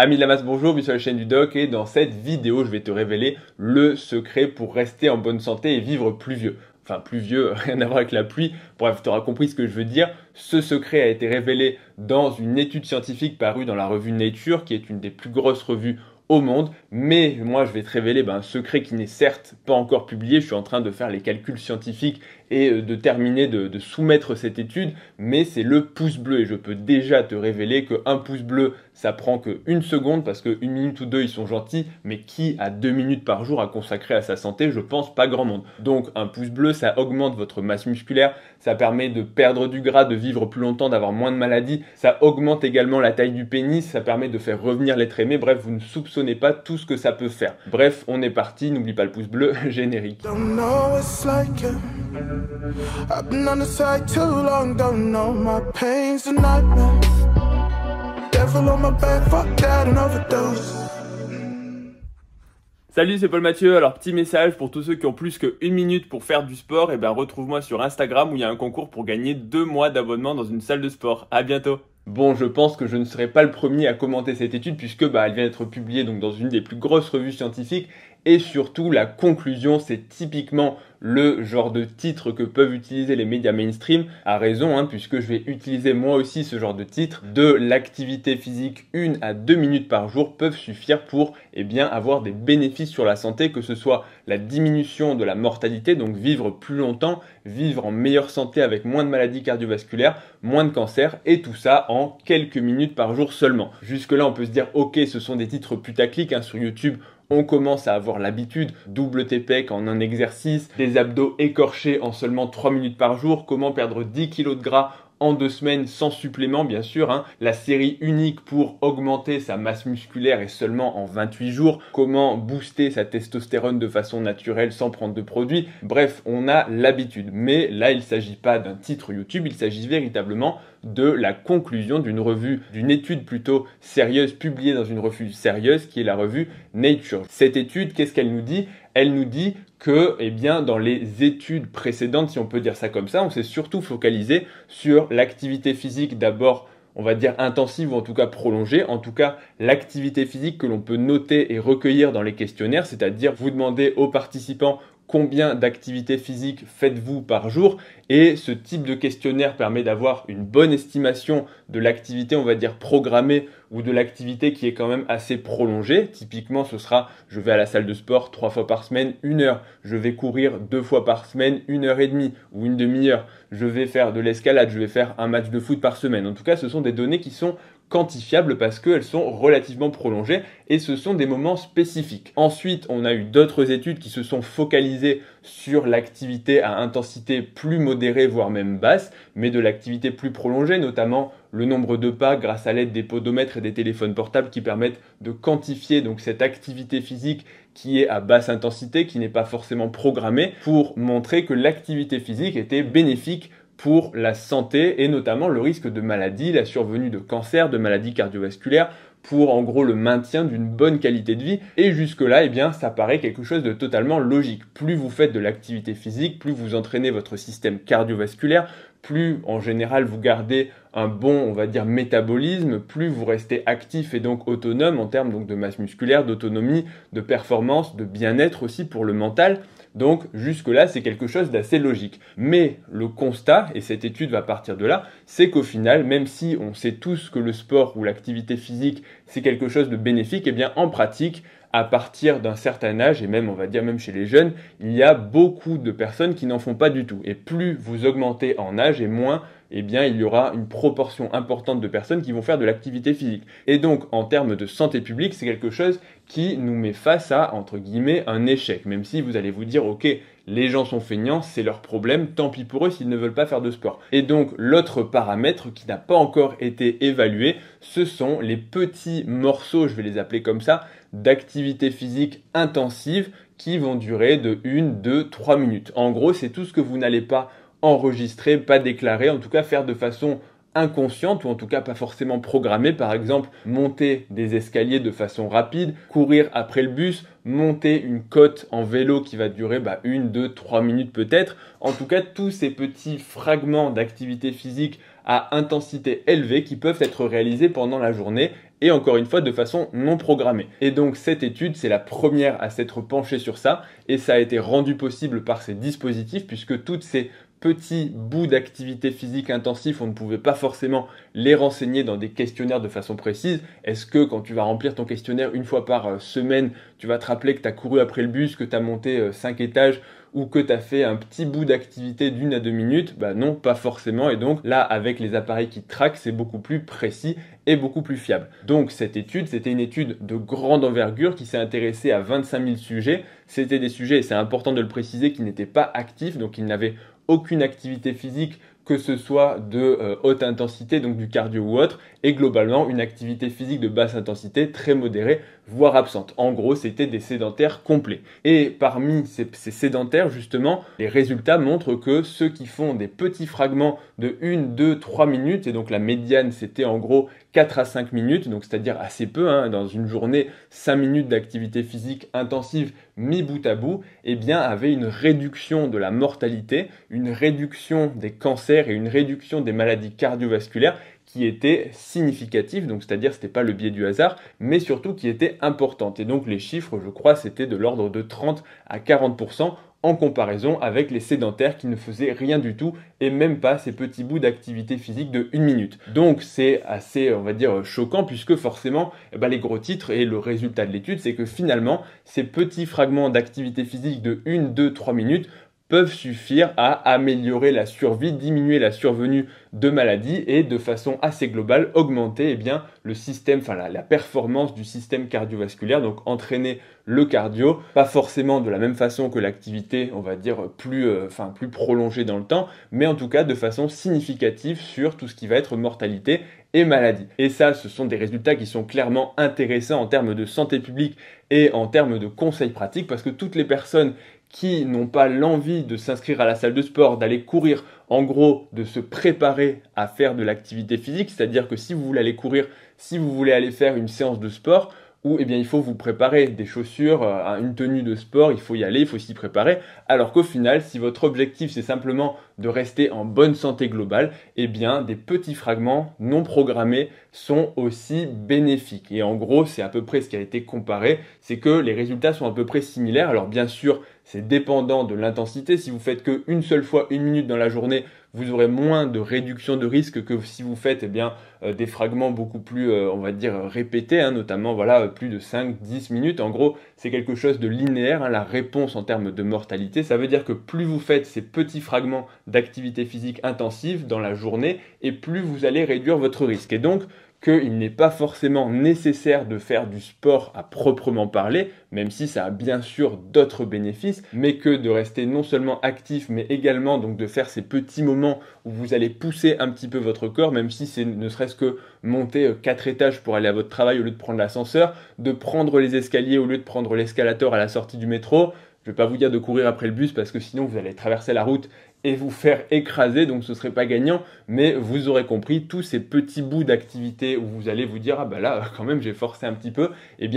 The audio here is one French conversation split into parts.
Amis de la masse, bonjour, bienvenue sur la chaîne du Doc et dans cette vidéo, je vais te révéler le secret pour rester en bonne santé et vivre plus vieux. Enfin, plus vieux, rien à voir avec la pluie. Bref, tu auras compris ce que je veux dire. Ce secret a été révélé dans une étude scientifique parue dans la revue Nature, qui est une des plus grosses revues au monde, mais moi je vais te révéler un secret qui n'est certes pas encore publié. Je suis en train de faire les calculs scientifiques et de terminer de soumettre cette étude, mais c'est le pouce bleu et je peux déjà te révéler que un pouce bleu ça prend que une seconde parce que une minute ou deux ils sont gentils, mais qui a 2 minutes par jour à consacrer à sa santé? Je pense pas grand monde. Donc un pouce bleu ça augmente votre masse musculaire, ça permet de perdre du gras, de vivre plus longtemps, d'avoir moins de maladies, ça augmente également la taille du pénis, ça permet de faire revenir l'être aimé. Bref, vous ne soupçonnez pas tout ce que ça peut faire. Bref, on est parti, n'oublie pas le pouce bleu, générique. I've been on the side too long, don't know my pain's a nightmare. Devil on my back, fuck that and overdose. Salut, c'est Paul Mathieu. Alors, petit message pour tous ceux qui ont plus que 1 minute pour faire du sport, retrouve-moi sur Instagram où il y a un concours pour gagner 2 mois d'abonnement dans une salle de sport. À bientôt. Bon, je pense que je ne serai pas le premier à commenter cette étude puisque elle vient d'être publiée donc dans une des plus grosses revues scientifiques et surtout la conclusion, c'est typiquement le genre de titre que peuvent utiliser les médias mainstream, à raison, puisque je vais utiliser moi aussi ce genre de titre. De l'activité physique 1 à 2 minutes par jour peuvent suffire pour avoir des bénéfices sur la santé, que ce soit la diminution de la mortalité, donc vivre plus longtemps, vivre en meilleure santé avec moins de maladies cardiovasculaires, moins de cancer, et tout ça en quelques minutes par jour seulement. Jusque là on peut se dire ok, ce sont des titres putaclic, sur YouTube. On commence à avoir l'habitude, double TPEC en un exercice, des abdos écorchés en seulement 3 minutes par jour, comment perdre 10 kg de gras en 2 semaines sans supplément bien sûr, la série unique pour augmenter sa masse musculaire et seulement en 28 jours, comment booster sa testostérone de façon naturelle sans prendre de produits. Bref, on a l'habitude, mais là il ne s'agit pas d'un titre YouTube, il s'agit véritablement de la conclusion d'une revue, d'une étude plutôt sérieuse publiée dans une revue sérieuse qui est la revue Nature. Cette étude, qu'est-ce qu'elle nous dit? Elle nous dit que dans les études précédentes, si on peut dire ça comme ça, on s'est surtout focalisé sur l'activité physique d'abord, on va dire intensive ou en tout cas prolongée, en tout cas l'activité physique que l'on peut noter et recueillir dans les questionnaires, c'est-à-dire vous demandez aux participants combien d'activités physiques faites-vous par jour, et ce type de questionnaire permet d'avoir une bonne estimation de l'activité, on va dire programmée, ou de l'activité qui est quand même assez prolongée. Typiquement, ce sera, je vais à la salle de sport 3 fois par semaine, 1 heure. Je vais courir 2 fois par semaine, 1h30 ou une demi-heure. Je vais faire de l'escalade, je vais faire un match de foot par semaine. En tout cas, ce sont des données qui sont quantifiables parce qu'elles sont relativement prolongées et ce sont des moments spécifiques. Ensuite, on a eu d'autres études qui se sont focalisées sur l'activité à intensité plus modérée, voire même basse, mais de l'activité plus prolongée, notamment le nombre de pas grâce à l'aide des podomètres et des téléphones portables qui permettent de quantifier donc cette activité physique qui est à basse intensité, qui n'est pas forcément programmée, pour montrer que l'activité physique était bénéfique pour la santé et notamment le risque de maladie, la survenue de cancer, de maladies cardiovasculaires, pour en gros le maintien d'une bonne qualité de vie. Et jusque là, ça paraît quelque chose de totalement logique. Plus vous faites de l'activité physique, plus vous entraînez votre système cardiovasculaire, plus en général vous gardez un bon, on va dire, métabolisme, plus vous restez actif et donc autonome en termes donc de masse musculaire, d'autonomie, de performance, de bien-être aussi pour le mental. Donc jusque-là, c'est quelque chose d'assez logique. Mais le constat, et cette étude va partir de là, c'est qu'au final, même si on sait tous que le sport ou l'activité physique, c'est quelque chose de bénéfique, en pratique, à partir d'un certain âge, et même on va dire même chez les jeunes, il y a beaucoup de personnes qui n'en font pas du tout. Et plus vous augmentez en âge et moins, il y aura une proportion importante de personnes qui vont faire de l'activité physique. Et donc, en termes de santé publique, c'est quelque chose qui nous met face à, entre guillemets, un échec. Même si vous allez vous dire, ok, les gens sont feignants, c'est leur problème, tant pis pour eux s'ils ne veulent pas faire de sport. Et donc, l'autre paramètre qui n'a pas encore été évalué, ce sont les petits morceaux, je vais les appeler comme ça, d'activité physique intensive qui vont durer de 1, 2, 3 minutes. En gros, c'est tout ce que vous n'allez pas enregistrer, pas déclarer, en tout cas faire de façon inconsciente ou en tout cas pas forcément programmée. Par exemple, monter des escaliers de façon rapide, courir après le bus, monter une côte en vélo qui va durer 1, 2, 3 minutes peut-être. En tout cas, tous ces petits fragments d'activité physique à intensité élevée qui peuvent être réalisés pendant la journée et encore une fois de façon non programmée. Et donc cette étude, c'est la première à s'être penchée sur ça, et ça a été rendu possible par ces dispositifs, puisque toutes ces petits bouts d'activité physique intensif, on ne pouvait pas forcément les renseigner dans des questionnaires de façon précise. Est-ce que quand tu vas remplir ton questionnaire une fois par semaine, tu vas te rappeler que tu as couru après le bus, que tu as monté 5 étages ou que tu as fait un petit bout d'activité d'1 à 2 minutes? Bah non, pas forcément. Et donc là, avec les appareils qui traquent, c'est beaucoup plus précis et beaucoup plus fiable. Donc cette étude, c'était une étude de grande envergure qui s'est intéressée à 25 000 sujets. C'était des sujets, et c'est important de le préciser, qui n'étaient pas actifs, donc ils n'avaient aucune activité physique, que ce soit de haute intensité, donc du cardio ou autre, et globalement une activité physique de basse intensité très modérée, voire absente. En gros, c'était des sédentaires complets. Et parmi ces sédentaires, justement, les résultats montrent que ceux qui font des petits fragments de 1, 2, 3 minutes, et donc la médiane, c'était en gros 4 à 5 minutes, donc c'est-à-dire assez peu, dans une journée, 5 minutes d'activité physique intensive mis bout à bout, eh bien, avaient une réduction de la mortalité, une réduction des cancers et une réduction des maladies cardiovasculaires qui était significative, donc c'est-à-dire c'était pas le biais du hasard, mais surtout qui était importante. Et donc les chiffres, je crois, c'était de l'ordre de 30 à 40% en comparaison avec les sédentaires qui ne faisaient rien du tout et même pas ces petits bouts d'activité physique de 1 minute. Donc c'est assez, on va dire, choquant puisque forcément, les gros titres et le résultat de l'étude, c'est que finalement, ces petits fragments d'activité physique de 1, 2, 3 minutes peuvent suffire à améliorer la survie, diminuer la survenue de maladies et de façon assez globale augmenter le système, la performance du système cardiovasculaire, donc entraîner le cardio, pas forcément de la même façon que l'activité, on va dire, plus prolongée dans le temps, mais en tout cas de façon significative sur tout ce qui va être mortalité et maladie. Et ça, ce sont des résultats qui sont clairement intéressants en termes de santé publique et en termes de conseils pratiques, parce que toutes les personnes qui n'ont pas l'envie de s'inscrire à la salle de sport, d'aller courir, en gros, de se préparer à faire de l'activité physique, c'est-à-dire que si vous voulez aller courir, si vous voulez aller faire une séance de sport, où il faut vous préparer des chaussures, une tenue de sport, il faut y aller, il faut s'y préparer, alors qu'au final, si votre objectif c'est simplement de rester en bonne santé globale, des petits fragments non programmés sont aussi bénéfiques. Et en gros, c'est à peu près ce qui a été comparé, c'est que les résultats sont à peu près similaires. Alors bien sûr, c'est dépendant de l'intensité. Si vous faites qu'une seule fois 1 minute dans la journée, vous aurez moins de réduction de risque que si vous faites des fragments beaucoup plus, répétés, notamment plus de 5-10 minutes. En gros, c'est quelque chose de linéaire, la réponse en termes de mortalité. Ça veut dire que plus vous faites ces petits fragments d'activité physique intensive dans la journée, et plus vous allez réduire votre risque. Et donc, qu'il n'est pas forcément nécessaire de faire du sport à proprement parler, même si ça a bien sûr d'autres bénéfices, mais que de rester non seulement actif, mais également donc de faire ces petits moments où vous allez pousser un petit peu votre corps, même si c'est ne serait-ce que monter 4 étages pour aller à votre travail au lieu de prendre l'ascenseur, de prendre les escaliers au lieu de prendre l'escalator à la sortie du métro. Je ne vais pas vous dire de courir après le bus parce que sinon vous allez traverser la route et vous faire écraser, donc ce ne serait pas gagnant, mais vous aurez compris, tous ces petits bouts d'activité où vous allez vous dire, là, quand même, j'ai forcé un petit peu,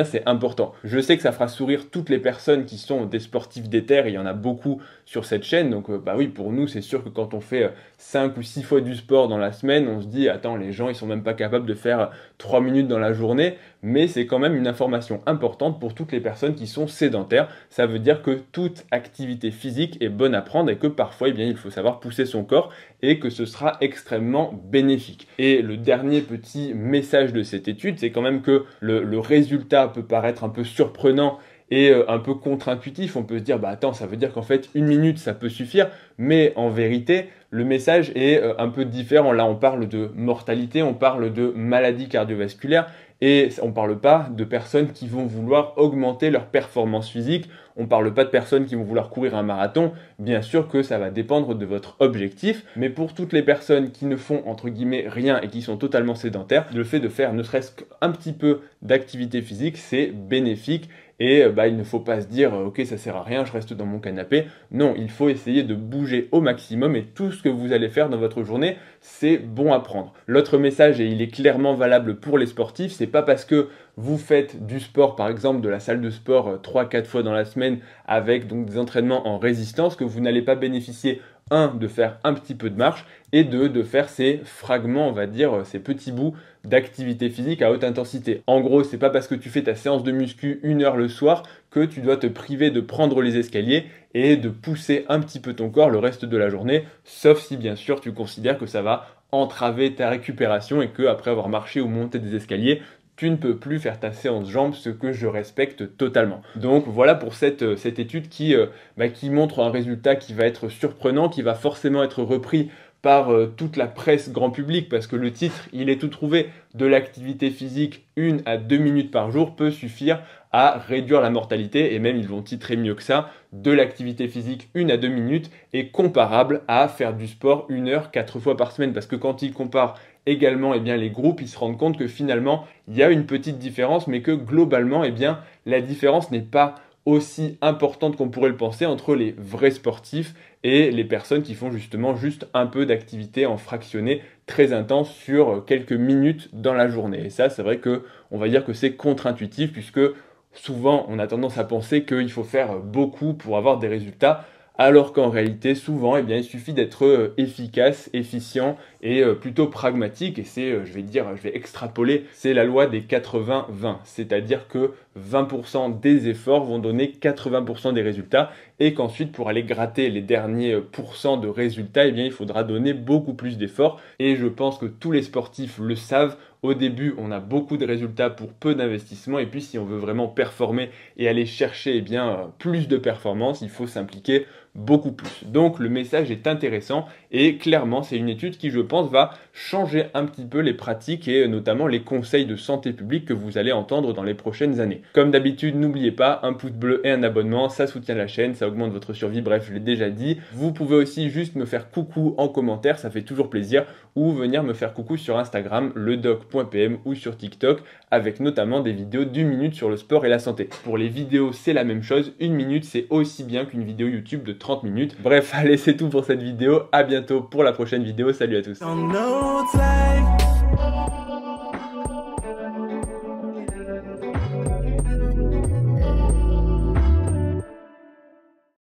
c'est important. Je sais que ça fera sourire toutes les personnes qui sont des sportifs d'éther, il y en a beaucoup sur cette chaîne, donc oui, pour nous, c'est sûr que quand on fait 5 ou 6 fois du sport dans la semaine, on se dit, attends, les gens, ils sont même pas capables de faire 3 minutes dans la journée, mais c'est quand même une information importante pour toutes les personnes qui sont sédentaires. Ça veut dire que toute activité physique est bonne à prendre et que parfois, il faut savoir pousser son corps et que ce sera extrêmement bénéfique. Et le dernier petit message de cette étude, c'est quand même que le résultat peut paraître un peu surprenant et un peu contre-intuitif. On peut se dire, attends, ça veut dire qu'en fait, 1 minute, ça peut suffire. Mais en vérité, le message est un peu différent. Là, on parle de mortalité, on parle de maladies cardiovasculaires. Et on ne parle pas de personnes qui vont vouloir augmenter leur performance physique. On ne parle pas de personnes qui vont vouloir courir un marathon. Bien sûr que ça va dépendre de votre objectif. Mais pour toutes les personnes qui ne font entre guillemets rien et qui sont totalement sédentaires, le fait de faire ne serait-ce qu'un petit peu d'activité physique, c'est bénéfique. Et il ne faut pas se dire ok, ça sert à rien, je reste dans mon canapé. Non, il faut essayer de bouger au maximum et tout ce que vous allez faire dans votre journée, c'est bon à prendre. L'autre message, et il est clairement valable pour les sportifs, c'est pas parce que vous faites du sport, par exemple de la salle de sport 3-4 fois dans la semaine avec donc des entraînements en résistance que vous n'allez pas bénéficier de faire un petit peu de marche et de faire ces fragments, on va dire, ces petits bouts d'activité physique à haute intensité. En gros, c'est pas parce que tu fais ta séance de muscu 1 heure le soir que tu dois te priver de prendre les escaliers et de pousser un petit peu ton corps le reste de la journée, sauf si bien sûr tu considères que ça va entraver ta récupération et que après avoir marché ou monté des escaliers, tu ne peux plus faire ta séance jambes, ce que je respecte totalement. Donc voilà pour cette étude qui montre un résultat qui va être surprenant, qui va forcément être repris par toute la presse grand public, parce que le titre, il est tout trouvé, de l'activité physique 1 à 2 minutes par jour peut suffire à réduire la mortalité, et même ils vont titrer mieux que ça, de l'activité physique 1 à 2 minutes est comparable à faire du sport 1 heure 4 fois par semaine, parce que quand ils comparent également les groupes, ils se rendent compte que finalement il y a une petite différence, mais que globalement la différence n'est pas aussi importante qu'on pourrait le penser entre les vrais sportifs et les personnes qui font justement juste un peu d'activité en fractionné très intense sur quelques minutes dans la journée. Et ça, c'est vrai que on va dire que c'est contre-intuitif, puisque souvent on a tendance à penser qu'il faut faire beaucoup pour avoir des résultats, alors qu'en réalité, souvent, il suffit d'être efficace, efficient et plutôt pragmatique. Et c'est, je vais extrapoler, c'est la loi des 80-20. C'est-à-dire que 20% des efforts vont donner 80% des résultats, et qu'ensuite, pour aller gratter les derniers pourcents de résultats, il faudra donner beaucoup plus d'efforts. Et je pense que tous les sportifs le savent. Au début, on a beaucoup de résultats pour peu d'investissement, et puis si on veut vraiment performer et aller chercher plus de performance, il faut s'impliquer beaucoup plus. Donc le message est intéressant, et clairement c'est une étude qui, je pense, va changer un petit peu les pratiques et notamment les conseils de santé publique que vous allez entendre dans les prochaines années. Comme d'habitude, n'oubliez pas, un pouce bleu et un abonnement, ça soutient la chaîne, ça augmente votre survie, bref, je l'ai déjà dit. Vous pouvez aussi juste me faire coucou en commentaire, ça fait toujours plaisir, ou venir me faire coucou sur Instagram, ledoc.pm, ou sur TikTok, avec notamment des vidéos d'1 minute sur le sport et la santé. Pour les vidéos, c'est la même chose, 1 minute c'est aussi bien qu'une vidéo YouTube de 30 minutes. Bref, allez, c'est tout pour cette vidéo, à bientôt pour la prochaine vidéo, salut à tous.